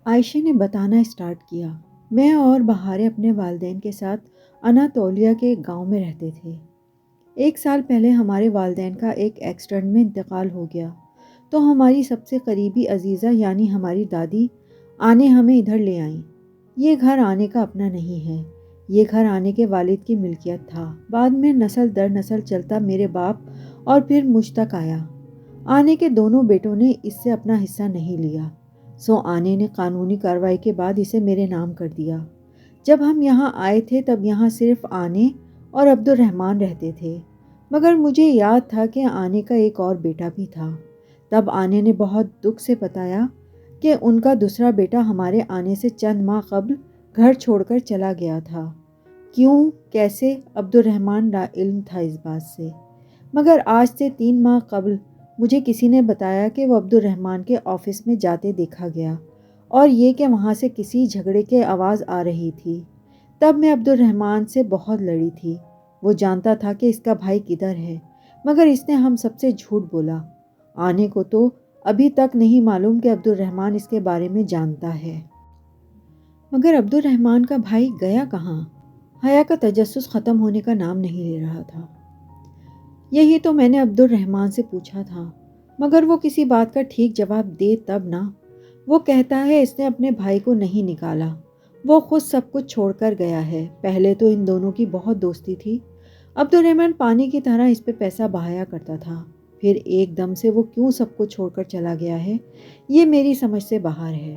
عائشہ نے بتانا اسٹارٹ کیا۔ میں اور بہارے اپنے والدین کے ساتھ اناتولیہ کے ایک گاؤں میں رہتے تھے۔ 1 سال پہلے ہمارے والدین کا ایک ایکسیڈنٹ میں انتقال ہو گیا، تو ہماری سب سے قریبی عزیزہ یعنی ہماری دادی آنے ہمیں ادھر لے آئیں۔ یہ گھر آنے کا اپنا نہیں ہے، یہ گھر آنے کے والد کی ملکیت تھا۔ بعد میں نسل در نسل چلتا میرے باپ اور پھر مجھ تک آیا۔ آنے کے دونوں بیٹوں نے اس سے اپنا حصہ نہیں لیا، سو آنے نے قانونی کارروائی کے بعد اسے میرے نام کر دیا۔ جب ہم یہاں آئے تھے تب یہاں صرف آنے اور عبد الرحمن رہتے تھے، مگر مجھے یاد تھا کہ آنے کا ایک اور بیٹا بھی تھا۔ تب آنے نے بہت دکھ سے بتایا کہ ان کا دوسرا بیٹا ہمارے آنے سے چند ماہ قبل گھر چھوڑ کر چلا گیا تھا۔ کیوں، کیسے، عبد الرحمن لا علم تھا اس بات سے، مگر آج سے 3 ماہ قبل مجھے کسی نے بتایا کہ وہ عبد الرحمن کے آفس میں جاتے دیکھا گیا، اور یہ کہ وہاں سے کسی جھگڑے کی آواز آ رہی تھی۔ تب میں عبد الرحمن سے بہت لڑی تھی۔ وہ جانتا تھا کہ اس کا بھائی کدھر ہے، مگر اس نے ہم سب سے جھوٹ بولا۔ آنے کو تو ابھی تک نہیں معلوم کہ عبد الرحمن اس کے بارے میں جانتا ہے۔ مگر عبد الرحمن کا بھائی گیا کہاں؟ حیا کا تجسس ختم ہونے کا نام نہیں لے رہا تھا۔ یہی تو میں نے عبد الرحمن سے پوچھا تھا، مگر وہ کسی بات کا ٹھیک جواب دے تب نہ۔ وہ کہتا ہے اس نے اپنے بھائی کو نہیں نکالا، وہ خود سب کچھ چھوڑ کر گیا ہے۔ پہلے تو ان دونوں کی بہت دوستی تھی۔ عبد الرحمن پانی کی طرح اس پہ پیسہ بہایا کرتا تھا، پھر ایک دم سے وہ کیوں سب کچھ چھوڑ کر چلا گیا ہے، یہ میری سمجھ سے باہر ہے۔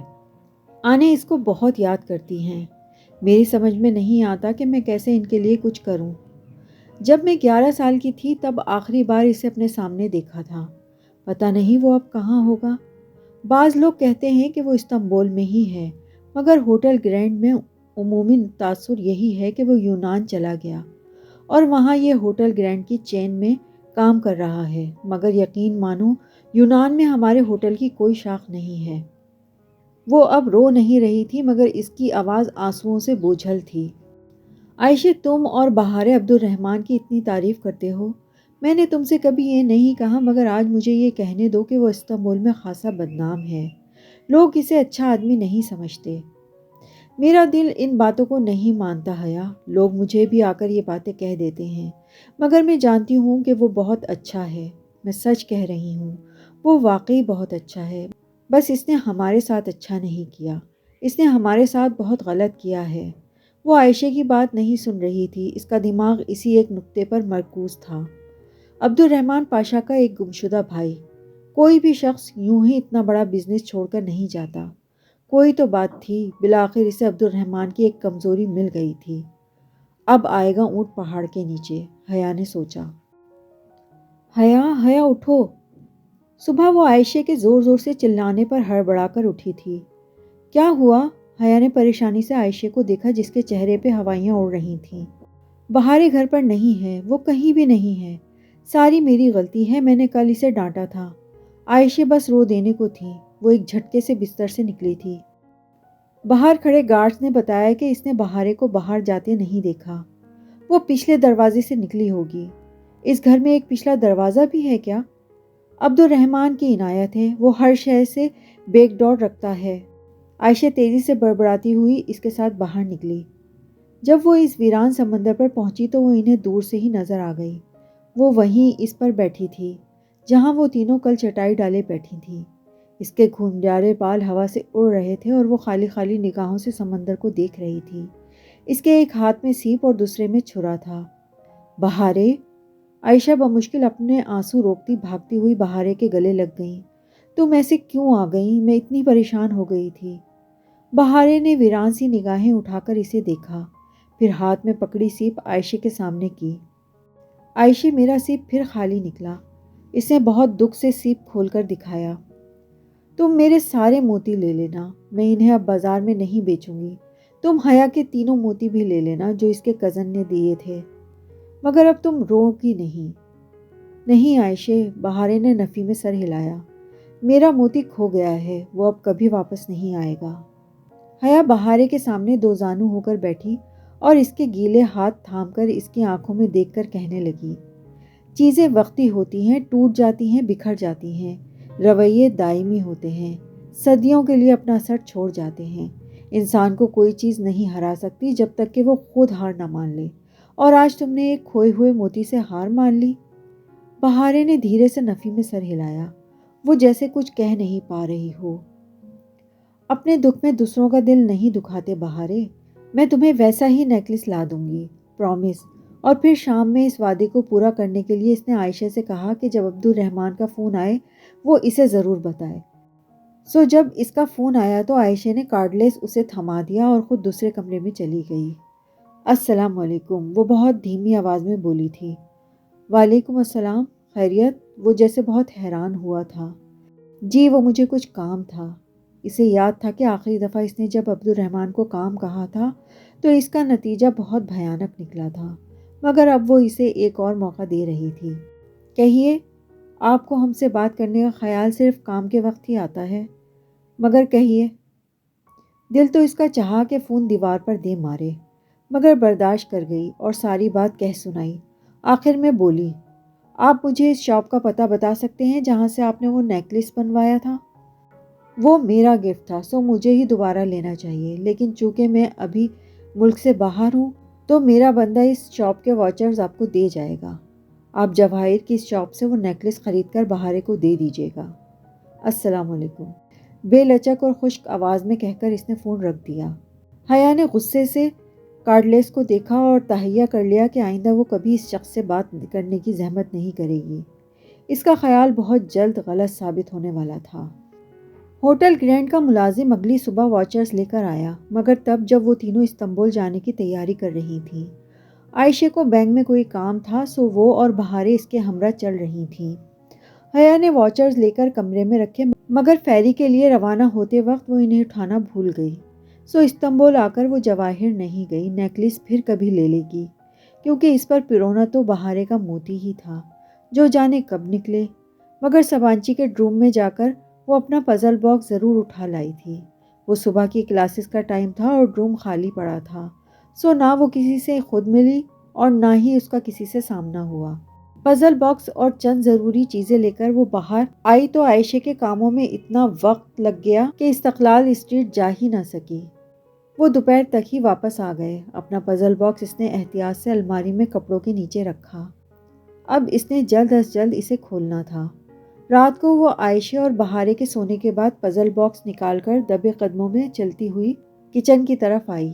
آنے اس کو بہت یاد کرتی ہیں۔ میری سمجھ میں نہیں آتا کہ میں کیسے ان کے لیے کچھ کروں۔ جب میں 11 سال کی تھی تب آخری بار اسے اپنے سامنے دیکھا تھا۔ پتہ نہیں وہ اب کہاں ہوگا۔ بعض لوگ کہتے ہیں کہ وہ استنبول میں ہی ہے، مگر ہوٹل گرینڈ میں عمومی تاثر یہی ہے کہ وہ یونان چلا گیا اور وہاں یہ ہوٹل گرینڈ کی چین میں کام کر رہا ہے۔ مگر یقین مانو یونان میں ہمارے ہوٹل کی کوئی شاخ نہیں ہے۔ وہ اب رو نہیں رہی تھی، مگر اس کی آواز آنسوؤں سے بوجھل تھی۔ عائشہ، تم اور بہارے عبد الرحمن کی اتنی تعریف کرتے ہو، میں نے تم سے کبھی یہ نہیں کہا، مگر آج مجھے یہ کہنے دو کہ وہ استنبول میں خاصا بدنام ہے۔ لوگ اسے اچھا آدمی نہیں سمجھتے۔ میرا دل ان باتوں کو نہیں مانتا حیا۔ لوگ مجھے بھی آ کر یہ باتیں کہہ دیتے ہیں، مگر میں جانتی ہوں کہ وہ بہت اچھا ہے۔ میں سچ کہہ رہی ہوں، وہ واقعی بہت اچھا ہے۔ بس اس نے ہمارے ساتھ اچھا نہیں کیا، اس نے ہمارے ساتھ بہت غلط کیا ہے۔ وہ عائشہ کی بات نہیں سن رہی تھی، اس کا دماغ اسی ایک نقطے پر مرکوز تھا۔ عبد الرحمن پاشا کا ایک گمشدہ بھائی۔ کوئی بھی شخص یوں ہی اتنا بڑا بزنس چھوڑ کر نہیں جاتا۔ کوئی تو بات تھی، بالآخر اسے عبد الرحمن کی ایک کمزوری مل گئی تھی۔ اب آئے گا اونٹ پہاڑ کے نیچے، حیا نے سوچا۔ حیا، حیا اٹھو۔ صبح وہ عائشہ کے زور زور سے چلانے پر ہڑبڑا کر اٹھی تھی۔ کیا ہوا؟ حیا نے پریشانی سے عائشہ کو دیکھا جس کے چہرے پہ ہوائیاں اڑ رہی تھیں۔ بہارے گھر پر نہیں ہے، وہ کہیں بھی نہیں ہے۔ ساری میری غلطی ہے، میں نے کل اسے ڈانٹا تھا۔ عائشہ بس رو دینے کو تھی۔ وہ ایک جھٹکے سے بستر سے نکلی تھی۔ باہر کھڑے گارڈز نے بتایا کہ اس نے بہارے کو باہر جاتے نہیں دیکھا۔ وہ پچھلے دروازے سے نکلی ہوگی۔ اس گھر میں ایک پچھلا دروازہ بھی ہے کیا؟ عبد الرحمن کی عنایت ہے، وہ ہر شے سے بیک ڈور رکھتا ہے۔ عائشہ تیزی سے بڑبڑاتی ہوئی اس کے ساتھ باہر نکلی۔ جب وہ اس ویران سمندر پر پہنچی تو وہ انہیں دور سے ہی نظر آ گئی۔ وہ وہیں اس پر بیٹھی تھی جہاں وہ تینوں کل چٹائی ڈالے بیٹھی تھیں۔ اس کے گھنگھرالے بال ہوا سے اڑ رہے تھے اور وہ خالی خالی نگاہوں سے سمندر کو دیکھ رہی تھی۔ اس کے ایک ہاتھ میں سیپ اور دوسرے میں چھرا تھا۔ بہارے! عائشہ بمشکل اپنے آنسو روکتی بھاگتی ہوئی بہارے کے گلے لگ گئیں۔ تم ایسے کیوں آ گئیں؟ میں اتنی پریشان ہو گئی تھی۔ بہارے نے ویران سی نگاہیں اٹھا کر اسے دیکھا، پھر ہاتھ میں پکڑی سیپ عائشہ کے سامنے کی۔ عائشہ، میرا سیپ پھر خالی نکلا۔ اس نے بہت دکھ سے سیپ کھول کر دکھایا۔ تم میرے سارے موتی لے لینا، میں انہیں اب بازار میں نہیں بیچوں گی۔ تم حیا کے تینوں موتی بھی لے لینا جو اس کے کزن نے دیے تھے، مگر اب تم رو گی نہیں۔ نہیں عائشہ، بہارے نے نفی میں سر ہلایا۔ میرا موتی کھو گیا ہے، وہ اب کبھی واپس نہیں آئے گا۔ حیا بہارے کے سامنے دو زانو ہو کر بیٹھی اور اس کے گیلے ہاتھ تھام کر اس کی آنکھوں میں دیکھ کر کہنے لگی، چیزیں وقتی ہوتی ہیں، ٹوٹ جاتی ہیں، بکھر جاتی ہیں، رویے دائمی ہوتے ہیں، صدیوں کے لیے اپنا اثر چھوڑ جاتے ہیں۔ انسان کو کوئی چیز نہیں ہرا سکتی جب تک کہ وہ خود ہار نہ مان لے، اور آج تم نے ایک کھوئے ہوئے موتی سے ہار مان لی۔ بہارے نے دھیرے سے نفی میں سر ہلایا، وہ جیسے کچھ کہہ نہیں پا رہی ہو۔ اپنے دکھ میں دوسروں کا دل نہیں دکھاتے بہارے، میں تمہیں ویسا ہی نیکلس لا دوں گی، پرومس۔ اور پھر شام میں اس وعدے کو پورا کرنے کے لیے اس نے عائشہ سے کہا کہ جب عبد الرحمن کا فون آئے وہ اسے ضرور بتائے۔ جب اس کا فون آیا تو عائشہ نے کارڈلیس اسے تھما دیا اور خود دوسرے کمرے میں چلی گئی۔ السلام علیکم، وہ بہت دھیمی آواز میں بولی تھی۔ وعلیکم السلام، خیریت؟ وہ جیسے بہت حیران ہوا تھا۔ جی، وہ مجھے کچھ کام تھا۔ اسے یاد تھا کہ آخری دفعہ اس نے جب عبد الرحمن کو کام کہا تھا تو اس کا نتیجہ بہت بھیانک نکلا تھا، مگر اب وہ اسے ایک اور موقع دے رہی تھی۔ کہیے، آپ کو ہم سے بات کرنے کا خیال صرف کام کے وقت ہی آتا ہے؟ مگر کہیے۔ دل تو اس کا چاہا کہ فون دیوار پر دے مارے، مگر برداشت کر گئی اور ساری بات کہہ سنائی۔ آخر میں بولی، آپ مجھے اس شاپ کا پتہ بتا سکتے ہیں جہاں سے آپ نے وہ نیکلس بنوایا تھا؟ وہ میرا گفٹ تھا، سو مجھے ہی دوبارہ لینا چاہیے، لیکن چونکہ میں ابھی ملک سے باہر ہوں تو میرا بندہ اس شاپ کے واچرز آپ کو دے جائے گا۔ آپ جواہر کی اس شاپ سے وہ نیکلس خرید کر بہارے کو دے دیجیے گا۔ السلام علیکم، بے لچک اور خشک آواز میں کہہ کر اس نے فون رکھ دیا۔ حیا نے غصے سے کارڈلیس کو دیکھا اور تہیہ کر لیا کہ آئندہ وہ کبھی اس شخص سے بات کرنے کی زحمت نہیں کرے گی۔ اس کا خیال بہت جلد غلط ثابت ہونے والا تھا۔ ہوٹل گرینڈ کا ملازم اگلی صبح واچرز لے کر آیا، مگر تب جب وہ تینوں استنبول جانے کی تیاری کر رہی تھیں۔ عائشہ کو بینک میں کوئی کام تھا، سو وہ اور بہارے اس کے ہمراہ چل رہی تھیں۔ حیا نے واچرز لے کر کمرے میں رکھے، مگر فیری کے لیے روانہ ہوتے وقت وہ انہیں اٹھانا بھول گئی۔ سو استنبول آ کر وہ جواہر نہیں گئی، نیکلس پھر کبھی لے لے گی، کیونکہ اس پر پرونا تو بہارے کا موتی ہی تھا، جو جانے کب نکلے۔ مگر سبانچی کے ڈروم میں جا کر وہ اپنا پزل باکس ضرور اٹھا لائی تھی۔ وہ صبح کی کلاسز کا ٹائم تھا اور ڈروم خالی پڑا تھا، سو نہ وہ کسی سے خود ملی اور نہ ہی اس کا کسی سے سامنا ہوا۔ پزل باکس اور چند ضروری چیزیں لے کر وہ باہر آئی تو عائشہ کے کاموں میں اتنا وقت لگ گیا کہ استقلال اسٹریٹ جا ہی نہ سکی۔ وہ دوپہر تک ہی واپس آ گئے۔ اپنا پزل باکس اس نے احتیاط سے الماری میں کپڑوں کے نیچے رکھا۔ اب اس نے جلد از جلد اسے کھولنا تھا۔ رات کو وہ عائشہ اور بہارے کے سونے کے بعد پزل باکس نکال کر دبے قدموں میں چلتی ہوئی کچن کی طرف آئی۔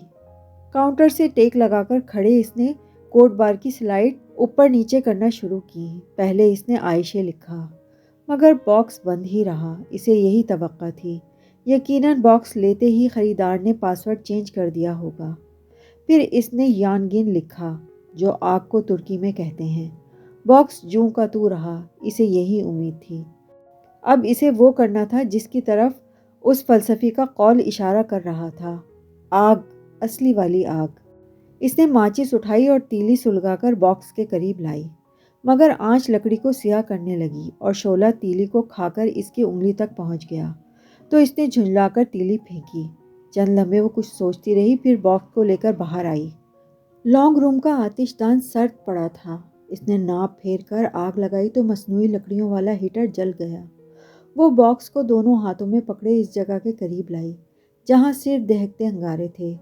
کاؤنٹر سے ٹیک لگا کر کھڑے اس نے کوٹ بار کی سلائڈ اوپر نیچے کرنا شروع کی۔ پہلے اس نے عائشہ لکھا، مگر باکس بند ہی رہا۔ اسے یہی توقع تھی، یقیناً باکس لیتے ہی خریدار نے پاسورڈ چینج کر دیا ہوگا۔ پھر اس نے یانگین لکھا، جو آگ کو ترکی میں کہتے ہیں۔ باکس جوں کا تو رہا، اسے یہی امید تھی۔ اب اسے وہ کرنا تھا جس کی طرف اس فلسفی کا قول اشارہ کر رہا تھا، آگ، اصلی والی آگ۔ اس نے ماچس اٹھائی اور تیلی سلگا کر باکس کے قریب لائی، مگر آنچ لکڑی کو سیاہ کرنے لگی اور شعلہ تیلی کو کھا کر اس کی انگلی تک پہنچ گیا، تو اس نے جھنجلا کر تیلی پھینکی۔ چند لمحے وہ کچھ سوچتی رہی، پھر باکس کو لے کر باہر آئی۔ لانگ روم کا آتش دان سرد پڑا تھا۔ اس نے ناپ پھیر کر آگ لگائی تو مصنوعی لکڑیوں والا ہیٹر جل گیا۔ وہ باکس کو دونوں ہاتھوں میں پکڑے اس جگہ کے قریب لائی جہاں صرف دہکتے انگارے تھے،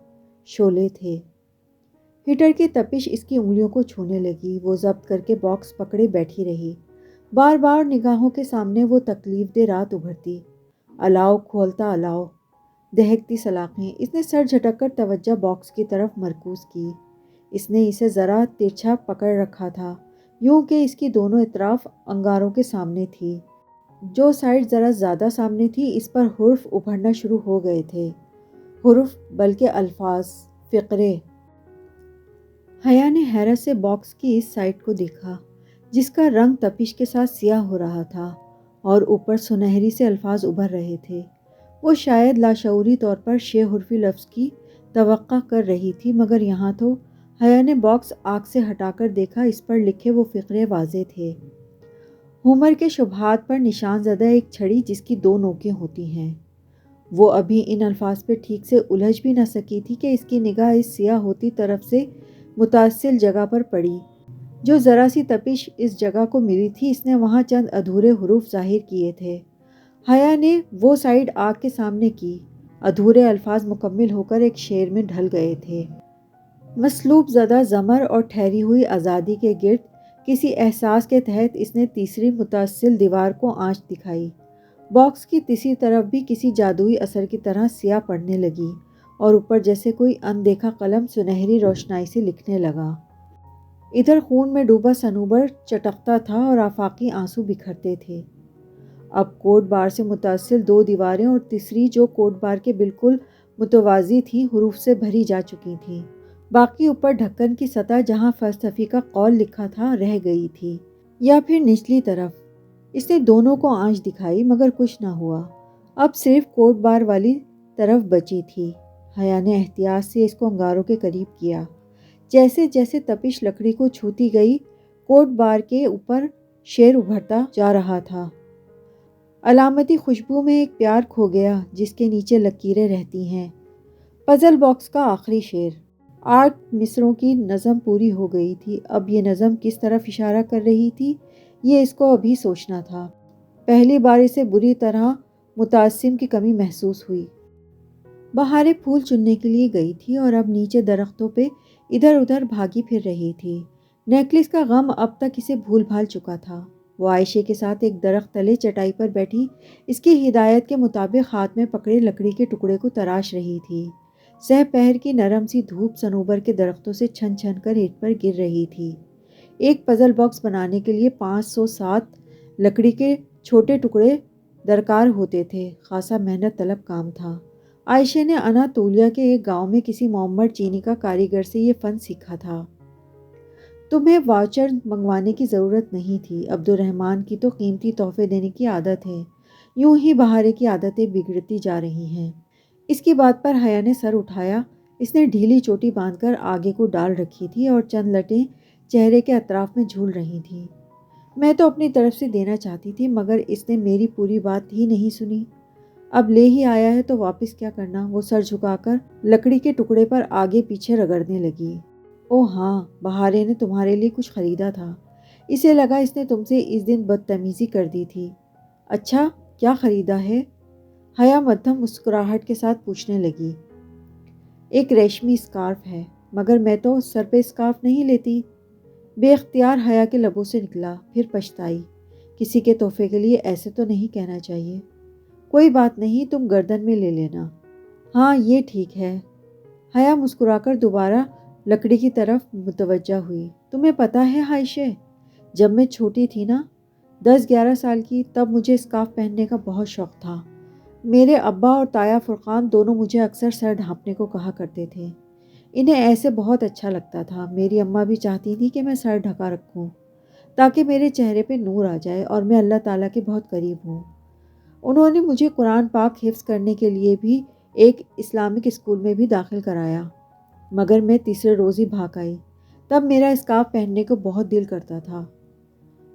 شعلے تھے۔ ہیٹر کی تپش اس کی انگلیوں کو چھونے لگی۔ وہ ضبط کر کے باکس پکڑے بیٹھی رہی۔ بار بار نگاہوں کے سامنے وہ تکلیف دہ رات ابھرتی، الاؤ کھولتا الاؤ، دہکتی سلاخیں۔ اس نے سر جھٹک کر توجہ باکس کی طرف مرکوز کی۔ اس نے اسے ذرا ترچھا پکڑ رکھا تھا، یوں کہ اس کی دونوں اطراف انگاروں کے سامنے تھی۔ جو سائڈ ذرا زیادہ سامنے تھی اس پر حروف ابھرنا شروع ہو گئے تھے، حروف بلکہ الفاظ، فقرے۔ حیا نے حیرت سے باکس کی اس سائڈ کو دیکھا جس کا رنگ تپش کے ساتھ سیاہ ہو رہا تھا اور اوپر سنہری سے الفاظ ابھر رہے تھے۔ وہ شاید لاشعوری طور پر 6 حرفی لفظ کی توقع کر رہی تھی، مگر یہاں تو حیا نے باکس آگ سے ہٹا کر دیکھا، اس پر لکھے وہ فقرے واضح تھے۔ ہومر کے شبہات پر نشان زدہ ایک چھڑی جس کی 2 نوکیں ہوتی ہیں۔ وہ ابھی ان الفاظ پہ ٹھیک سے الجھ بھی نہ سکی تھی کہ اس کی نگاہ اس سیاہ ہوتی طرف سے متصل جگہ پر پڑی۔ جو ذرا سی تپش اس جگہ کو ملی تھی، اس نے وہاں چند ادھورے حروف ظاہر کیے تھے، حیا نے وہ سائڈ آگ کے سامنے کی۔ ادھورے الفاظ مکمل ہو کر ایک شعر میں ڈھل گئے تھے۔ مسلوب زدہ زمر اور ٹھہری ہوئی آزادی کے گرد کسی احساس کے تحت اس نے تیسری متصل دیوار کو آنچ دکھائی۔ باکس کی تیسری طرف بھی کسی جادوئی اثر کی طرح سیاہ پڑنے لگی اور اوپر جیسے کوئی اندیکھا قلم سنہری روشنائی سے لکھنے لگا۔ ادھر خون میں ڈوبا صنوبر چٹکتا تھا اور آفاقی آنسو بکھرتے تھے۔ اب کوڈ بار سے متصل دو دیواریں اور تیسری جو کوڈ بار کے بالکل متوازی تھی حروف سے بھری جا چکی تھی۔ باقی اوپر ڈھکن کی سطح جہاں فلسفی کا قول لکھا تھا رہ گئی تھی، یا پھر نچلی طرف۔ اس نے دونوں کو آنچ دکھائی مگر کچھ نہ ہوا۔ اب صرف کوڈ بار والی طرف بچی تھی۔ حیا نے احتیاط سے اس کو انگاروں کے قریب کیا۔ جیسے جیسے تپش لکڑی کو چھوتی گئی کوڈ بار کے اوپر شعر ابھرتا جا رہا تھا۔ علامتی خوشبو میں ایک پیار کھو گیا جس کے نیچے لکیریں رہتی ہیں۔ پزل باکس کا آخری شعر۔ 8 مصروں کی نظم پوری ہو گئی تھی۔ اب یہ نظم کس طرف اشارہ کر رہی تھی یہ اس کو ابھی سوچنا تھا۔ پہلی بار اسے بری طرح متعصم کی کمی محسوس ہوئی۔ بہاریں پھول چننے کے لیے گئی تھی اور اب نیچے درختوں پہ ادھر ادھر بھاگی پھر رہی تھی۔ نیکلس کا غم اب تک اسے بھول بھال چکا تھا۔ وہ عائشہ کے ساتھ ایک درخت تلے چٹائی پر بیٹھی اس کی ہدایت کے مطابق ہاتھ میں پکڑے لکڑی کے ٹکڑے کو تراش رہی تھی۔ سہ پہر کی نرم سی دھوپ صنوبر کے درختوں سے چھن چھن کر اینٹ پر گر رہی تھی۔ ایک پزل باکس بنانے کے لیے 507 لکڑی کے چھوٹے ٹکڑے درکار ہوتے تھے۔ خاصا محنت طلب کام تھا۔ عائشہ نے اناطولیہ کے ایک گاؤں میں کسی معمر چینی کا کاریگر سے یہ فن سیکھا تھا۔ تمہیں واؤچر منگوانے کی ضرورت نہیں تھی۔ عبد الرحمن کی تو قیمتی تحفے دینے کی عادت ہے۔ یوں ہی بہارے کی عادتیں بگڑتی جا رہی ہیں۔ اس کی بات پر حیا نے سر اٹھایا۔ اس نے ڈھیلی چوٹی باندھ کر آگے کو ڈال رکھی تھی اور چند لٹیں چہرے کے اطراف میں جھول رہی تھیں۔ میں تو اپنی طرف سے دینا چاہتی تھی مگر اس نے میری پوری بات ہی نہیں سنی۔ اب لے ہی آیا ہے تو واپس کیا کرنا؟ وہ سر جھکا کر لکڑی کے ٹکڑے پر آگے پیچھے رگڑنے لگی۔ او ہاں، بہارے نے تمہارے لیے کچھ خریدا تھا۔ اسے لگا اس نے تم سے اس دن بدتمیزی کر دی تھی۔ اچھا، کیا خریدا ہے؟ حیا مدھم مسکراہٹ کے ساتھ پوچھنے لگی۔ ایک ریشمی اسکارف ہے، مگر میں تو سر پہ اسکارف نہیں لیتی۔ بے اختیار حیا کے لبوں سے نکلا، پھر پچھتائی۔ کسی کے تحفے کے لیے ایسے تو نہیں کہنا چاہیے۔ کوئی بات نہیں، تم گردن میں لے لینا۔ ہاں، یہ ٹھیک ہے۔ حیا مسکرا کر دوبارہ لکڑی کی طرف متوجہ ہوئی۔ تمہیں پتہ ہے عائشہ، جب میں چھوٹی تھی نا، 10-11 سال کی، تب مجھے اسکارف پہننے کا بہت شوق تھا۔ میرے ابا اور تایا فرقان دونوں مجھے اکثر سر ڈھانپنے کو کہا کرتے تھے۔ انہیں ایسے بہت اچھا لگتا تھا۔ میری اماں بھی چاہتی تھی کہ میں سر ڈھکا رکھوں تاکہ میرے چہرے پہ نور آ جائے اور میں اللہ تعالیٰ کے بہت قریب ہوں۔ انہوں نے مجھے قرآن پاک حفظ کرنے کے لیے بھی ایک اسلامک اسکول میں بھی داخل کرایا، مگر میں تیسرے روز ہی بھاگ آئی۔ تب میرا اسکارف پہننے کو بہت دل کرتا تھا۔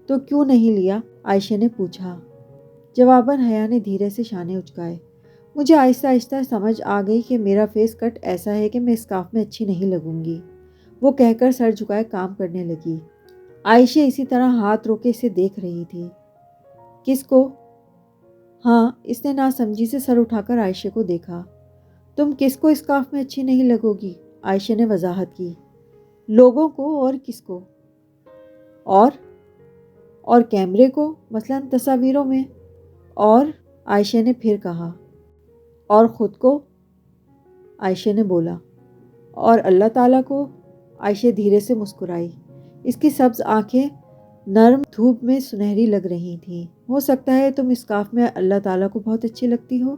تو کیوں نہیں لیا؟ عائشہ نے پوچھا۔ جواباً حیا نے دھیرے سے شانے اچکائے۔ مجھے آہستہ آہستہ سمجھ آ گئی کہ میرا فیس کٹ ایسا ہے کہ میں اسکارف میں اچھی نہیں لگوں گی، وہ کہہ کر سر جھکائے کام کرنے لگی۔ عائشہ اسی طرح ہاتھ روکے اسے دیکھ رہی تھی۔ کس کو؟ ہاں، اس نے ناسمجھی سے سر اٹھا کر عائشہ کو دیکھا۔ تم کس کو اسکارف میں اچھی نہیں لگو گی؟ عائشہ نے وضاحت کی۔ لوگوں کو، اور کس کو؟ اور کیمرے کو، مثلاً تصاویروں میں۔ اور عائشہ نے پھر کہا۔ اور خود کو، عائشہ نے بولا۔ اور اللہ تعالیٰ کو، عائشہ دھیرے سے مسکرائی۔ اس کی سبز آنکھیں نرم دھوپ میں سنہری لگ رہی تھیں۔ ہو سکتا ہے تم اسکارف میں اللہ تعالیٰ کو بہت اچھی لگتی ہو۔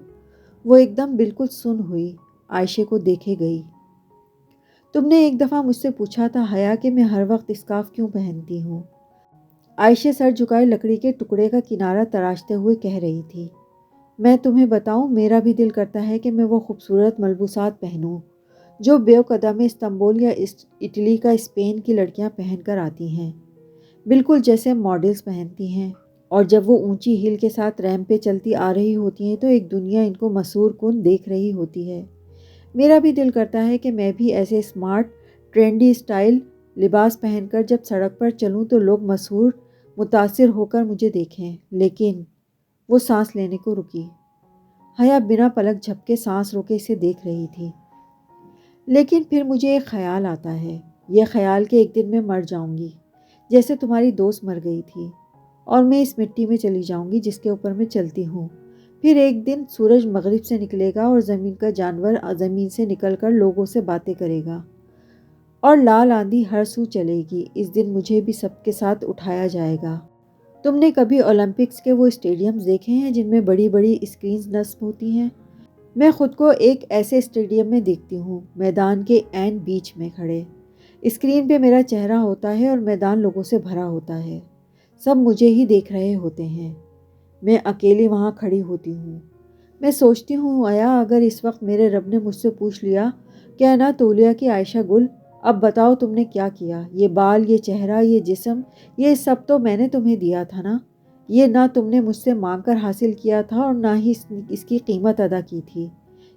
وہ ایک دم بالکل سن ہوئی، عائشہ کو دیکھے گئی۔ تم نے ایک دفعہ مجھ سے پوچھا تھا حیا کہ میں ہر وقت اسکارف کیوں پہنتی ہوں؟ عائشہ سر جھکائے لکڑی کے ٹکڑے کا کنارہ تراشتے ہوئے کہہ رہی تھی۔ میں تمہیں بتاؤں، میرا بھی دل کرتا ہے کہ میں وہ خوبصورت ملبوسات پہنوں جو بیو قدم استنبول یا اٹلی کا اسپین کی لڑکیاں پہن کر آتی ہیں، بالکل جیسے ماڈلز پہنتی ہیں، اور جب وہ اونچی ہیل کے ساتھ ریمپ پہ چلتی آ رہی ہوتی ہیں تو ایک دنیا ان کو مسحور کن دیکھ رہی ہوتی ہے۔ میرا بھی دل کرتا ہے کہ میں بھی ایسے اسمارٹ ٹرینڈی اسٹائل لباس پہن کر جب سڑک پر چلوں تو لوگ مسحور متاثر ہو کر مجھے دیکھیں، لیکن وہ سانس لینے کو رکی۔ حیا بنا پلک جھپکے سانس روکے اسے دیکھ رہی تھی۔ لیکن پھر مجھے ایک خیال آتا ہے، یہ خیال کہ ایک دن میں مر جاؤں گی، جیسے تمہاری دوست مر گئی تھی، اور میں اس مٹی میں چلی جاؤں گی جس کے اوپر میں چلتی ہوں۔ پھر ایک دن سورج مغرب سے نکلے گا اور زمین کا جانور زمین سے نکل کر لوگوں سے باتیں کرے گا، اور لال آندھی ہر سو چلے گی۔ اس دن مجھے بھی سب کے ساتھ اٹھایا جائے گا۔ تم نے کبھی اولمپکس کے وہ اسٹیڈیمز دیکھے ہیں جن میں بڑی بڑی اسکرینز نصب ہوتی ہیں؟ میں خود کو ایک ایسے اسٹیڈیم میں دیکھتی ہوں، میدان کے عین بیچ میں کھڑے۔ اسکرین پہ میرا چہرہ ہوتا ہے اور میدان لوگوں سے بھرا ہوتا ہے، سب مجھے ہی دیکھ رہے ہوتے ہیں۔ میں اکیلی وہاں کھڑی ہوتی ہوں۔ میں سوچتی ہوں، آیا اگر اس وقت میرے رب نے مجھ سے پوچھ لیا کہ اناتولیہ کی عائشہ گل، اب بتاؤ تم نے کیا کیا؟ یہ بال، یہ چہرہ، یہ جسم، یہ سب تو میں نے تمہیں دیا تھا نا؟ یہ نہ تم نے مجھ سے مانگ کر حاصل کیا تھا اور نہ ہی اس کی قیمت ادا کی تھی،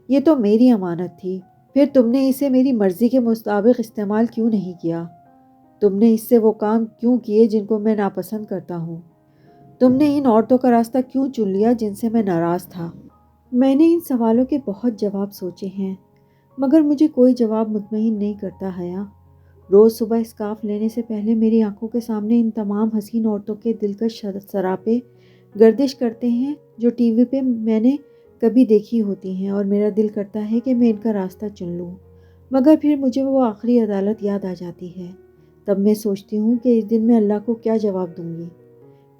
یہ تو میری امانت تھی۔ پھر تم نے اسے میری مرضی کے مطابق استعمال کیوں نہیں کیا؟ تم نے اس سے وہ کام کیوں کیے جن کو میں ناپسند کرتا ہوں؟ تم نے ان عورتوں کا راستہ کیوں چن لیا جن سے میں ناراض تھا؟ میں نے ان سوالوں کے بہت جواب سوچے ہیں، مگر مجھے کوئی جواب مطمئن نہیں کرتا حیا۔ روز صبح اسکارف لینے سے پہلے میری آنکھوں کے سامنے ان تمام حسین عورتوں کے دلکش سراپے گردش کرتے ہیں جو ٹی وی پہ میں نے کبھی دیکھی ہوتی ہیں، اور میرا دل کرتا ہے کہ میں ان کا راستہ چن لوں، مگر پھر مجھے وہ آخری عدالت یاد آ جاتی ہے۔ تب میں سوچتی ہوں کہ اس دن میں اللہ کو کیا جواب دوں گی۔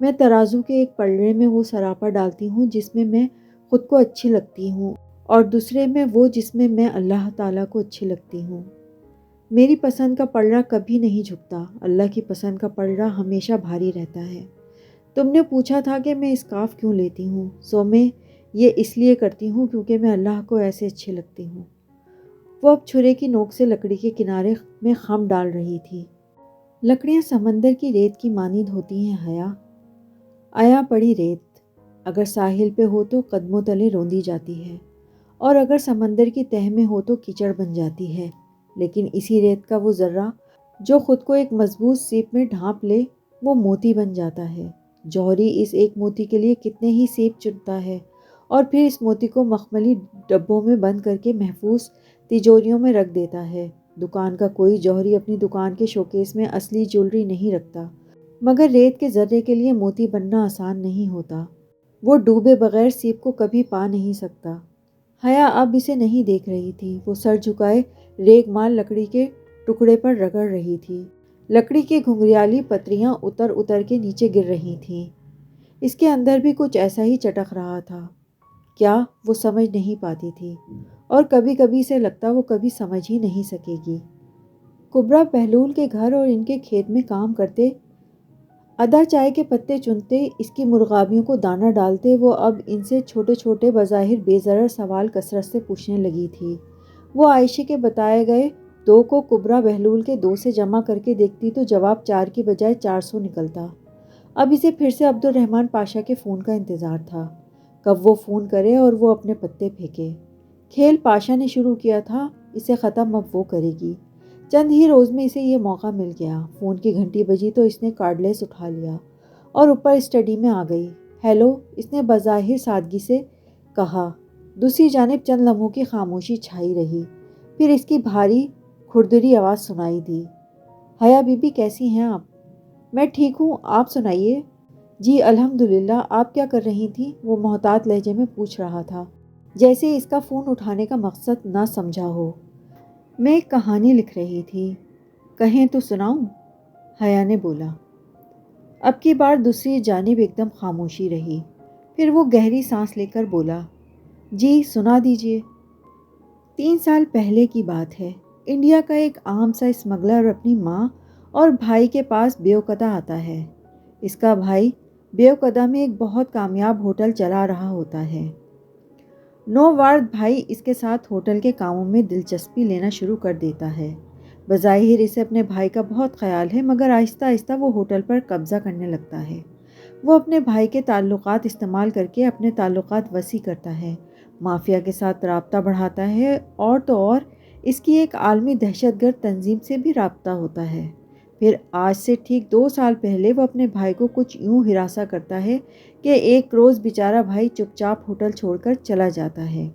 میں ترازو کے ایک پلڑے میں وہ سراپا ڈالتی ہوں جس میں خود کو اچھی لگتی ہوں، اور دوسرے میں وہ جس میں اللہ تعالیٰ کو اچھی لگتی ہوں۔ میری پسند کا پلڑا کبھی نہیں جھکتا، اللہ کی پسند کا پلڑا ہمیشہ بھاری رہتا ہے۔ تم نے پوچھا تھا کہ میں اسکارف کیوں لیتی ہوں، سو میں یہ اس لیے کرتی ہوں کیونکہ میں اللہ کو ایسے اچھی لگتی ہوں۔ وہ اب چھرے کی نوک سے لکڑی کے کنارے میں خم ڈال رہی تھی۔ لکڑیاں سمندر کی ریت کی مانند ہوتی ہیں حیا، آیا پڑی ریت، اگر ساحل پہ ہو تو قدموں تلے روندی جاتی ہے، اور اگر سمندر کی تہہ میں ہو تو کیچڑ بن جاتی ہے۔ لیکن اسی ریت کا وہ ذرہ جو خود کو ایک مضبوط سیپ میں ڈھانپ لے، وہ موتی بن جاتا ہے۔ جوہری اس ایک موتی کے لیے کتنے ہی سیپ چنتا ہے، اور پھر اس موتی کو مخملی ڈبوں میں بند کر کے محفوظ تجوریوں میں رکھ دیتا ہے۔ دکان کا کوئی جوہری اپنی دکان کے شوکیس میں اصلی جیولری نہیں رکھتا، مگر ریت کے ذرے کے لیے موتی بننا آسان نہیں ہوتا۔ وہ ڈوبے بغیر سیپ کو کبھی پا نہیں سکتا۔ حیا اب اسے نہیں دیکھ رہی تھی، وہ سر جھکائے ریگ مال لکڑی کے ٹکڑے پر رگڑ رہی تھی۔ لکڑی کی گھنگریالی پتریاں اتر اتر کے نیچے گر رہی تھیں۔ اس کے اندر بھی کچھ ایسا ہی چٹک رہا تھا۔ کیا؟ وہ سمجھ نہیں پاتی تھی، اور کبھی کبھی اسے لگتا وہ کبھی سمجھ ہی نہیں سکے گی۔ کبرا بہلول کے گھر اور ان کے کھیت میں کام کرتے، ادا چائے کے پتے چنتے، اس کی مرغابیوں کو دانہ ڈالتے، وہ اب ان سے چھوٹے چھوٹے بظاہر بے ضرر سوال کثرت سے پوچھنے لگی تھی۔ وہ عائشہ کے بتائے گئے 2 کو کبرا بہلول کے 2 سے جمع کر کے دیکھتی تو جواب 4 کی بجائے 400 نکلتا۔ اب اسے پھر سے عبد الرحمن پاشا کے فون کا انتظار تھا، کب وہ فون کرے اور وہ اپنے پتے پھینکے۔ کھیل پاشا نے شروع کیا تھا، اسے ختم اب وہ کرے گی۔ چند ہی روز میں اسے یہ موقع مل گیا۔ فون کی گھنٹی بجی تو اس نے کارڈ لیس اٹھا لیا اور اوپر اسٹڈی میں آ گئی۔ ہیلو، اس نے بظاہر سادگی سے کہا۔ دوسری جانب چند لمحوں کی خاموشی چھائی رہی، پھر اس کی بھاری کھردری آواز سنائی دی۔ حیا بی بی کیسی ہیں آپ؟ میں ٹھیک ہوں، آپ سنائیے۔ جی الحمدللہ، آپ کیا کر رہی تھیں؟ وہ محتاط لہجے میں پوچھ رہا تھا، جیسے اس کا فون اٹھانے کا مقصد نہ سمجھا ہو۔ میں ایک کہانی لکھ رہی تھی۔ کہیں تو سناؤں؟ حیا نے بولا۔ اب کی بار دوسری جانب ایک دم خاموشی رہی، پھر وہ گہری سانس لے کر بولا، جی سنا دیجیے۔ 3 سال پہلے کی بات ہے۔ انڈیا کا ایک عام سا اسمگلر اپنی ماں اور بھائی کے پاس بیوقدہ آتا ہے۔ اس کا بھائی بیوقدہ میں ایک بہت کامیاب ہوٹل چلا رہا ہوتا ہے۔ نووارد بھائی اس کے ساتھ ہوٹل کے کاموں میں دلچسپی لینا شروع کر دیتا ہے۔ بظاہر اسے اپنے بھائی کا بہت خیال ہے، مگر آہستہ آہستہ وہ ہوٹل پر قبضہ کرنے لگتا ہے۔ وہ اپنے بھائی کے تعلقات استعمال کر کے اپنے تعلقات وسیع کرتا ہے، مافیا کے ساتھ رابطہ بڑھاتا ہے، اور تو اور اس کی ایک عالمی دہشت گرد تنظیم سے بھی رابطہ ہوتا ہے۔ پھر آج سے ٹھیک 2 سال پہلے وہ اپنے بھائی کو کچھ یوں ہراساں کرتا ہے کہ ایک روز بیچارہ بھائی چپ چاپ ہوٹل چھوڑ کر چلا جاتا ہے۔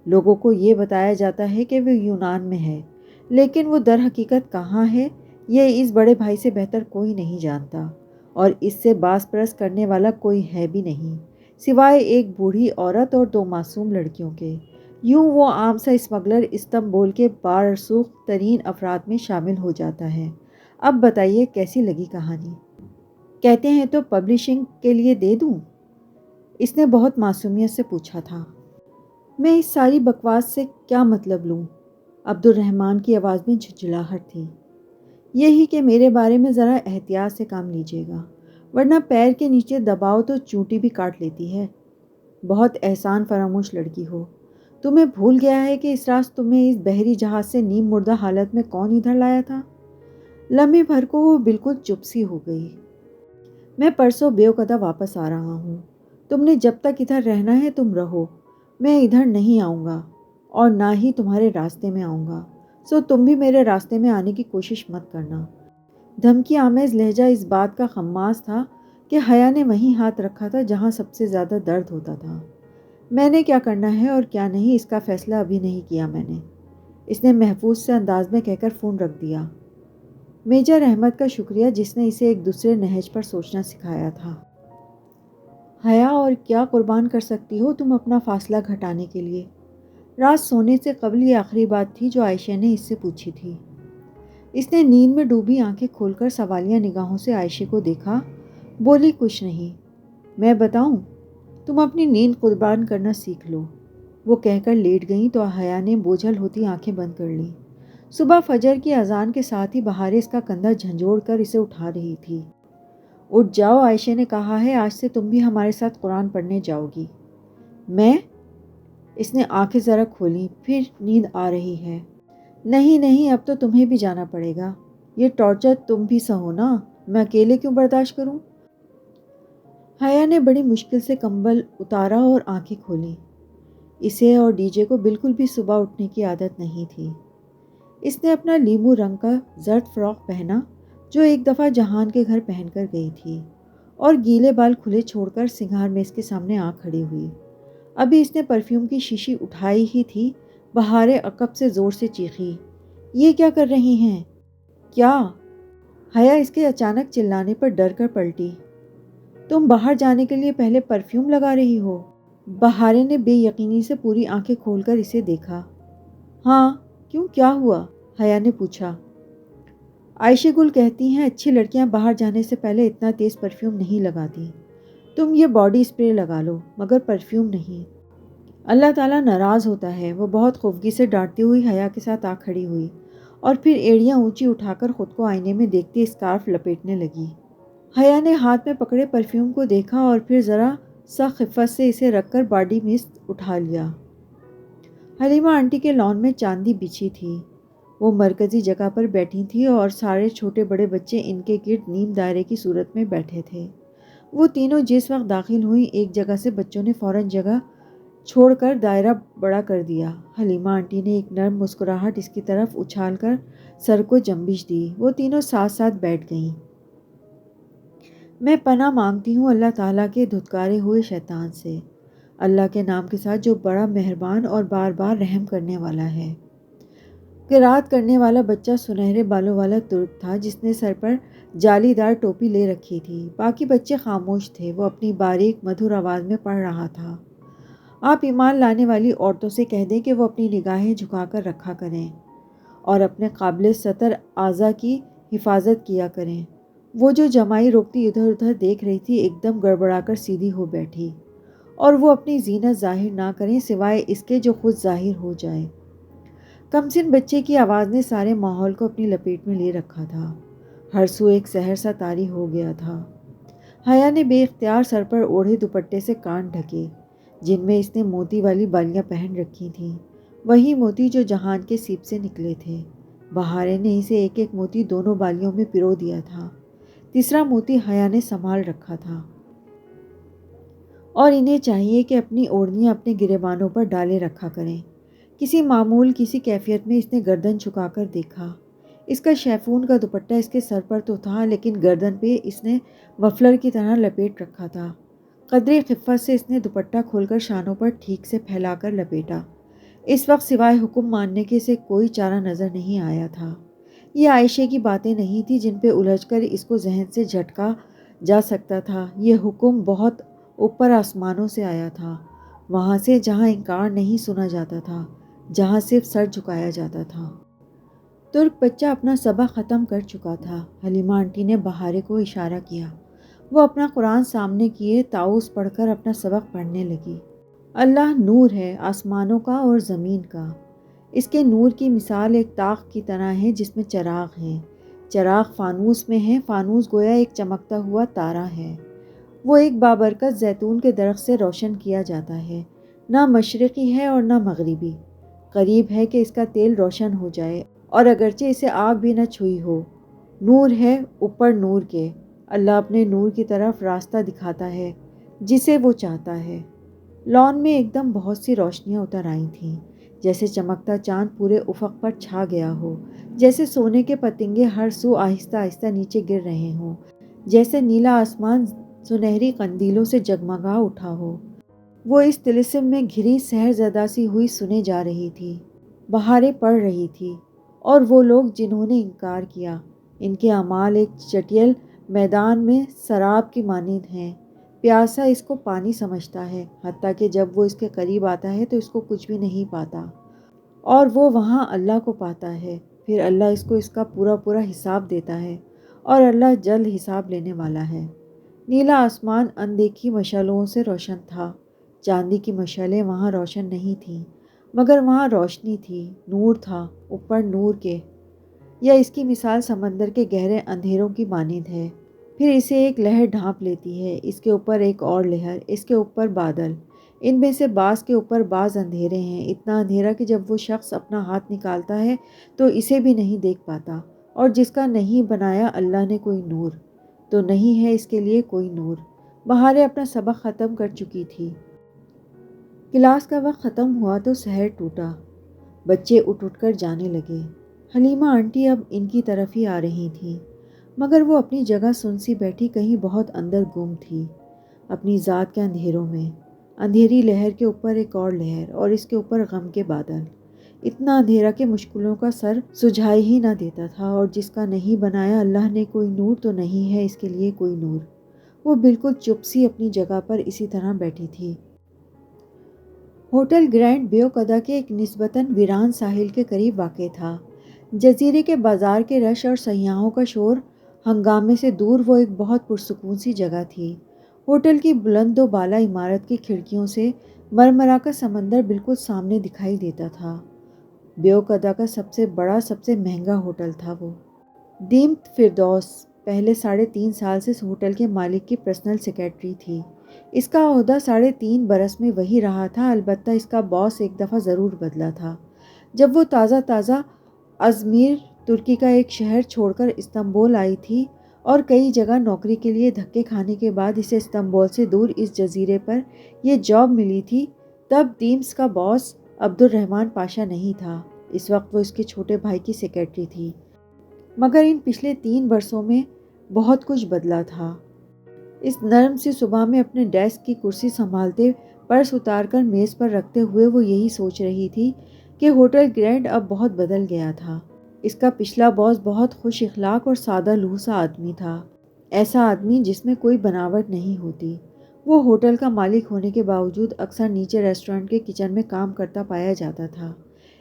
لوگوں کو یہ بتایا جاتا ہے کہ وہ یونان میں ہے، لیکن وہ در حقیقت کہاں ہے یہ اس بڑے بھائی سے بہتر کوئی نہیں جانتا، اور اس سے باس پرس کرنے والا کوئی ہے بھی نہیں سوائے ایک بوڑھی عورت اور 2 معصوم لڑکیوں کے۔ یوں وہ عام سا اسمگلر استنبول کے بارسوخ ترین افراد میں شامل ہو جاتا ہے۔ اب بتائیے کیسی لگی کہانی؟ کہتے ہیں تو پبلشنگ کے لیے دے دوں؟ اس نے بہت معصومیت سے پوچھا تھا۔ میں اس ساری بکواس سے کیا مطلب لوں؟ عبد الرحمن کی آواز میں جھنجھلاہٹ تھی۔ یہی کہ میرے بارے میں ذرا احتیاط سے کام لیجیے گا، ورنہ پیر کے نیچے دباؤ تو چونٹی بھی کاٹ لیتی ہے۔ بہت احسان فراموش لڑکی ہو، تمہیں بھول گیا ہے کہ اس رات تمہیں اس بحری جہاز سے نیم مردہ حالت میں کون ادھر لایا تھا؟ لمحے بھر کو وہ بالکل چپ سی ہو گئی۔ میں پرسوں بیوقدہ واپس آ رہا ہوں، تم نے جب تک ادھر رہنا ہے تم رہو، میں ادھر نہیں آؤں گا اور نہ ہی تمہارے راستے میں آؤں گا، سو تم بھی میرے راستے میں آنے کی کوشش مت کرنا۔ دھمکی آمیز لہجہ اس بات کا خماس تھا کہ حیا نے وہیں ہاتھ رکھا تھا جہاں سب سے زیادہ درد ہوتا تھا۔ میں نے کیا کرنا ہے اور کیا نہیں اس کا فیصلہ ابھی نہیں کیا میں نے، اس نے محفوظ سے انداز میں کہہ کر فون رکھ دیا۔ میجر احمد کا شکریہ جس نے اسے ایک دوسرے نہج پر سوچنا سکھایا تھا۔ حیا اور کیا قربان کر سکتی ہو تم اپنا فاصلہ گھٹانے کے لیے؟ رات سونے سے قبل یہ آخری بات تھی جو عائشہ نے اس سے پوچھی تھی۔ اس نے نیند میں ڈوبی آنکھیں کھول کر سوالیہ نگاہوں سے عائشہ کو دیکھا، بولی کچھ نہیں۔ میں بتاؤں؟ تم اپنی نیند قربان کرنا سیکھ لو، وہ کہہ کر لیٹ گئیں تو حیا نے بوجھل ہوتی آنکھیں بند کر لیں۔ صبح فجر کی اذان کے ساتھ ہی بہاریں اس کا کندھا جھنجھوڑ کر اسے اٹھا رہی تھی۔ اٹھ جاؤ، عائشہ نے کہا ہے آج سے تم بھی ہمارے ساتھ قرآن پڑھنے جاؤ گی۔ میں؟ اس نے آنکھیں ذرا کھولیں، پھر نیند آ رہی ہے؟ نہیں نہیں، اب تو تمہیں بھی جانا پڑے گا، یہ ٹارچر تم بھی سہو نا، میں اکیلے کیوں برداشت کروں؟ حیا نے بڑی مشکل سے کمبل اتارا اور آنکھیں کھولیں۔ اسے اور ڈی جے کو بالکل بھی صبح اٹھنے کی عادت نہیں تھی۔ اس نے اپنا لیمو رنگ کا زرد فراک پہنا جو ایک دفعہ جہان کے گھر پہن کر گئی تھی، اور گیلے بال کھلے چھوڑ کر سنگھار میز کے سامنے آ کھڑی ہوئی۔ ابھی اس نے پرفیوم کی شیشی اٹھائی ہی تھی، بہاریں عقب سے زور سے چیخی، یہ کیا کر رہی ہیں؟ کیا؟ حیا اس کے اچانک چلانے پر ڈر کر پلٹی۔ تم باہر جانے کے لیے پہلے پرفیوم لگا رہی ہو؟ بہاریں نے بے یقینی سے پوری آنکھیں کھول کر اسے دیکھا۔ ہاں، کیوں کیا ہوا؟ حیا نے پوچھا۔ عائشہ گل کہتی ہیں اچھی لڑکیاں باہر جانے سے پہلے اتنا تیز پرفیوم نہیں لگاتی، تم یہ باڈی اسپرے لگا لو مگر پرفیوم نہیں۔ اللہ تعالیٰ ناراض ہوتا ہے، وہ بہت خفگی سے ڈانٹتی ہوئی حیا کے ساتھ آ کھڑی ہوئی اور پھر ایڑیاں اونچی اٹھا کر خود کو آئینے میں دیکھتی اسکارف لپیٹنے لگی۔ حیا نے ہاتھ میں پکڑے پرفیوم کو دیکھا اور پھر ذرا سا خفت سے اسے رکھ کر باڈی مست اٹھا لیا۔ حلیمہ آنٹی کے لان میں چاندی بچھی تھی، وہ مرکزی جگہ پر بیٹھی تھی اور سارے چھوٹے بڑے بچے ان کے گرد نیم دائرے کی صورت میں بیٹھے تھے۔ وہ تینوں جس وقت داخل ہوئیں ایک جگہ سے بچوں نے فوراً جگہ چھوڑ کر دائرہ بڑا کر دیا۔ حلیمہ آنٹی نے ایک نرم مسکراہٹ اس کی طرف اچھال کر سر کو جنبش دی۔ وہ تینوں ساتھ ساتھ بیٹھ گئیں۔ میں پناہ مانگتی ہوں اللہ تعالیٰ کے دھتکارے ہوئے شیطان سے، اللہ کے نام کے ساتھ جو بڑا مہربان اور بار بار رحم کرنے والا ہے۔ قرات کرنے والا بچہ سنہرے بالوں والا ترک تھا جس نے سر پر جالی دار ٹوپی لے رکھی تھی۔ باقی بچے خاموش تھے، وہ اپنی باریک مدھر آواز میں پڑھ رہا تھا۔ آپ ایمان لانے والی عورتوں سے کہہ دیں کہ وہ اپنی نگاہیں جھکا کر رکھا کریں اور اپنے قابل ستر اعضاء کی حفاظت کیا کریں۔ وہ جو جمائی روکتی ادھر ادھر دیکھ رہی تھی ایک دم گڑبڑا کر سیدھی ہو بیٹھی، اور وہ اپنی زینت ظاہر نہ کریں سوائے اس کے جو خود ظاہر ہو جائے۔ کمسن بچے کی آواز نے سارے ماحول کو اپنی لپیٹ میں لے رکھا تھا، ہر سو ایک سحر سا طاری ہو گیا تھا۔ حیا نے بے اختیار سر پر اوڑھے دوپٹے سے کان ڈھکے جن میں اس نے موتی والی بالیاں پہن رکھی تھیں، وہی موتی جو جہان کے سیپ سے نکلے تھے۔ بہاریں نے اسے ایک ایک موتی دونوں بالیوں میں پرو دیا تھا، تیسرا موتی حیا نے سنبھال رکھا تھا، اور انہیں چاہیے کہ اپنی اوڑھنیاں اپنے گریبانوں پر ڈالے رکھا کریں۔ کسی معمول کسی کیفیت میں اس نے گردن جھکا کر دیکھا۔ اس کا شیفون کا دوپٹہ اس کے سر پر تو تھا، لیکن گردن پہ اس نے مفلر کی طرح لپیٹ رکھا تھا۔ قدرے خفت سے اس نے دوپٹہ کھول کر شانوں پر ٹھیک سے پھیلا کر لپیٹا۔ اس وقت سوائے حکم ماننے کے اسے کوئی چارہ نظر نہیں آیا تھا۔ یہ عائشہ کی باتیں نہیں تھیں جن پہ الجھ کر اس کو ذہن سے جھٹکا جا سکتا تھا۔ یہ حکم بہت اوپر آسمانوں سے آیا تھا، وہاں سے جہاں انکار نہیں سنا جاتا تھا، جہاں صرف سر جھکایا جاتا تھا۔ ترک بچہ اپنا سبق ختم کر چکا تھا۔ حلیمہ آنٹی نے بہارے کو اشارہ کیا۔ وہ اپنا قرآن سامنے کیے طاؤس پڑھ کر اپنا سبق پڑھنے لگی۔ اللہ نور ہے، آسمانوں کا اور زمین کا۔ اس کے نور کی مثال ایک طاق کی طرح ہے جس میں چراغ ہیں۔ چراغ فانوس میں ہے، فانوس گویا ایک چمکتا ہوا تارا ہے۔ وہ ایک بابرکت زیتون کے درخت سے روشن کیا جاتا ہے، نہ مشرقی ہے اور نہ مغربی۔ قریب ہے کہ اس کا تیل روشن ہو جائے، اور اگرچہ اسے آگ بھی نہ چھوئی ہو۔ نور ہے اوپر نور کے۔ اللہ اپنے نور کی طرف راستہ دکھاتا ہے جسے وہ چاہتا ہے۔ لان میں ایک دم بہت سی روشنیاں اتر آئی تھیں، جیسے چمکتا چاند پورے افق پر چھا گیا ہو، جیسے سونے کے پتنگے ہر سو آہستہ آہستہ نیچے گر رہے ہوں، جیسے نیلا آسمان سنہری قندیلوں سے جگمگا اٹھا ہو۔ وہ اس طلسم میں گھری سحر زدہ سی ہوئی سنے جا رہی تھی۔ بہاریں پڑ رہی تھی، اور وہ لوگ جنہوں نے انکار کیا، ان کے اعمال ایک چٹیل میدان میں سراب کی مانند ہیں۔ پیاسا اس کو پانی سمجھتا ہے، حتیٰ کہ جب وہ اس کے قریب آتا ہے تو اس کو کچھ بھی نہیں پاتا، اور وہ وہاں اللہ کو پاتا ہے۔ پھر اللہ اس کو اس کا پورا پورا حساب دیتا ہے، اور اللہ جلد حساب لینے والا ہے۔ نیلا آسمان اندیکھی مشعلوں سے روشن تھا۔ چاندی کی مشعلیں وہاں روشن نہیں تھیں، مگر وہاں روشنی تھی، نور تھا اوپر نور کے، یا اس کی مثال سمندر کے گہرے اندھیروں کی مانند ہے۔ پھر اسے ایک لہر ڈھانپ لیتی ہے، اس کے اوپر ایک اور لہر، اس کے اوپر بادل، ان میں سے بعض کے اوپر بعض اندھیرے ہیں، اتنا اندھیرا کہ جب وہ شخص اپنا ہاتھ نکالتا ہے تو اسے بھی نہیں دیکھ پاتا، اور جس کا نہیں بنایا اللہ نے کوئی نور، تو نہیں ہے اس کے لیے کوئی نور۔ بہاریں اپنا سبق ختم کر چکی تھی۔ کلاس کا وقت ختم ہوا تو سحر ٹوٹا۔ بچے اٹھ اٹھ کر جانے لگے۔ حلیمہ آنٹی اب ان کی طرف ہی آ رہی تھیں، مگر وہ اپنی جگہ سنسی بیٹھی کہیں بہت اندر گم تھی، اپنی ذات کے اندھیروں میں۔ اندھیری لہر کے اوپر ایک اور لہر، اور اس کے اوپر غم کے بادل، اتنا اندھیرا کہ مشکلوں کا سر سجھائی ہی نہ دیتا تھا، اور جس کا نہیں بنایا اللہ نے کوئی نور، تو نہیں ہے اس کے لیے کوئی نور۔ وہ بالکل چپ سی اپنی جگہ پر اسی طرح بیٹھی تھی۔ ہوٹل گرینڈ بیوکدا کے ایک نسبتاً ویران ساحل کے قریب واقع تھا۔ جزیرے کے بازار کے رش اور سیاحوں کا شور ہنگامے سے دور وہ ایک بہت پرسکون سی جگہ تھی۔ ہوٹل کی بلند و بالا عمارت کی کھڑکیوں سے مرمرا کا سمندر بالکل سامنے دکھائی دیتا تھا۔ بیوکدا کا سب سے بڑا، سب سے مہنگا ہوٹل تھا وہ۔ دیمت فردوس پہلے 3.5 سال سے اس ہوٹل کے مالک کی پرسنل سیکرٹری تھی۔ اس کا عہدہ 3.5 برس میں وہی رہا تھا، البتہ اس کا باس ایک دفعہ ضرور بدلا تھا۔ جب وہ تازہ ازمیر ترکی کا ایک شہر چھوڑ کر استنبول آئی تھی، اور کئی جگہ نوکری کے لیے دھکے کھانے کے بعد اسے استنبول سے دور اس جزیرے پر یہ جاب ملی تھی، تب دیمس کا باس عبد الرحمن پاشا نہیں تھا۔ اس وقت وہ اس کے چھوٹے بھائی کی سیکرٹری تھی۔ مگر ان پچھلے 3 برسوں میں بہت کچھ بدلا تھا۔ اس نرم سی صبح میں اپنے ڈیسک کی کرسی سنبھالتے، پرس اتار کر میز پر رکھتے ہوئے وہ یہی سوچ رہی تھی کہ ہوٹل گرینڈ اب بہت بدل گیا تھا۔ اس کا پچھلا باس بہت خوش اخلاق اور سادہ لوح سا آدمی تھا، ایسا آدمی جس میں کوئی بناوٹ نہیں ہوتی۔ وہ ہوٹل کا مالک ہونے کے باوجود اکثر نیچے ریسٹورنٹ کے کچن میں کام کرتا پایا جاتا تھا۔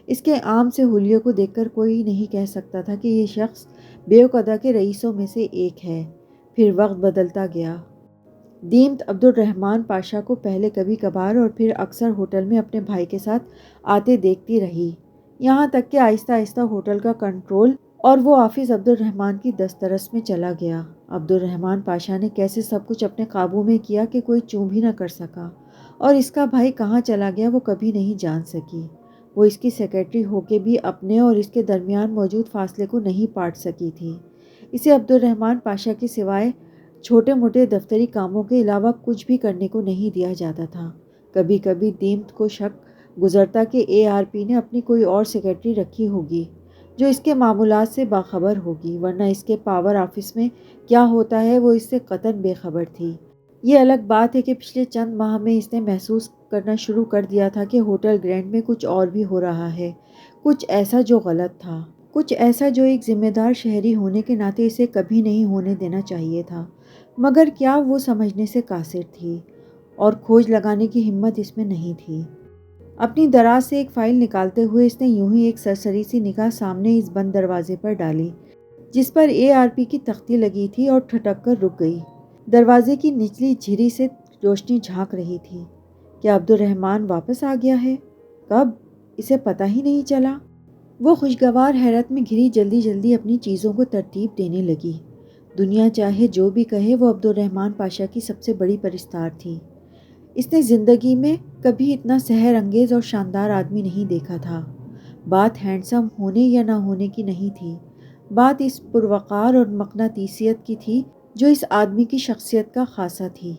اس کے عام سے حلیے کو دیکھ کر کوئی نہیں کہہ سکتا تھا کہ یہ شخص بیوکدا کے رئیسوں میں سے ایک ہے۔ پھر وقت بدلتا گیا۔ دیمت عبد الرحمن پاشا کو پہلے کبھی کبھار اور پھر اکثر ہوٹل میں اپنے بھائی کے ساتھ آتے دیکھتی رہی، یہاں تک کہ آہستہ آہستہ ہوٹل کا کنٹرول اور وہ آفس عبد الرحمن کی دسترس میں چلا گیا۔ عبد الرحمن پاشا نے کیسے سب کچھ اپنے قابو میں کیا کہ کوئی چوں بھی نہ کر سکا، اور اس کا بھائی کہاں چلا گیا وہ کبھی نہیں جان سکی۔ وہ اس کی سیکرٹری ہو کے بھی اپنے اور اس کے درمیان موجود فاصلے کو نہیں پاٹ سکی تھی۔ اسے عبد الرحمن پاشا کے سوائے چھوٹے موٹے دفتری کاموں کے علاوہ کچھ بھی کرنے کو نہیں دیا جاتا تھا۔ کبھی کبھی دیمت کو شک گزرتا کہ ARP نے اپنی کوئی اور سیکرٹری رکھی ہوگی، جو اس کے معمولات سے باخبر ہوگی، ورنہ اس کے پاور آفس میں کیا ہوتا ہے وہ اس سے قطعاً بے خبر تھی۔ یہ الگ بات ہے کہ پچھلے چند ماہ میں اس نے محسوس کرنا شروع کر دیا تھا کہ ہوٹل گرینڈ میں کچھ اور بھی ہو رہا ہے، کچھ ایسا جو غلط تھا، کچھ ایسا جو ایک ذمہ دار شہری ہونے کے ناطے اسے کبھی نہیں ہونے دینا چاہیے تھا، مگر کیا وہ سمجھنے سے قاصر تھی، اور کھوج لگانے کی ہمت اس میں نہیں تھی۔ اپنی دراز سے ایک فائل نکالتے ہوئے اس نے یوں ہی ایک سرسری سی نگاہ سامنے اس بند دروازے پر ڈالی، جس پر ARP کی تختی لگی تھی، اور ٹھٹک کر رک گئی۔ دروازے کی نچلی جھری سے روشنی جھانک رہی تھی۔ کیا عبد الرحمن واپس آ گیا ہے؟ کب؟ اسے پتہ ہی نہیں چلا۔ وہ خوشگوار حیرت میں گھری جلدی جلدی اپنی چیزوں کو ترتیب دینے لگی۔ دنیا چاہے جو بھی کہے، وہ عبد الرحمن پاشا کی سب سے بڑی پرستار تھی۔ اس نے زندگی میں کبھی اتنا سحر انگیز اور شاندار آدمی نہیں دیکھا تھا۔ بات ہینڈسم ہونے یا نہ ہونے کی نہیں تھی، بات اس پروقار اور مقناطیسیت کی تھی جو اس آدمی کی شخصیت کا خاصہ تھی۔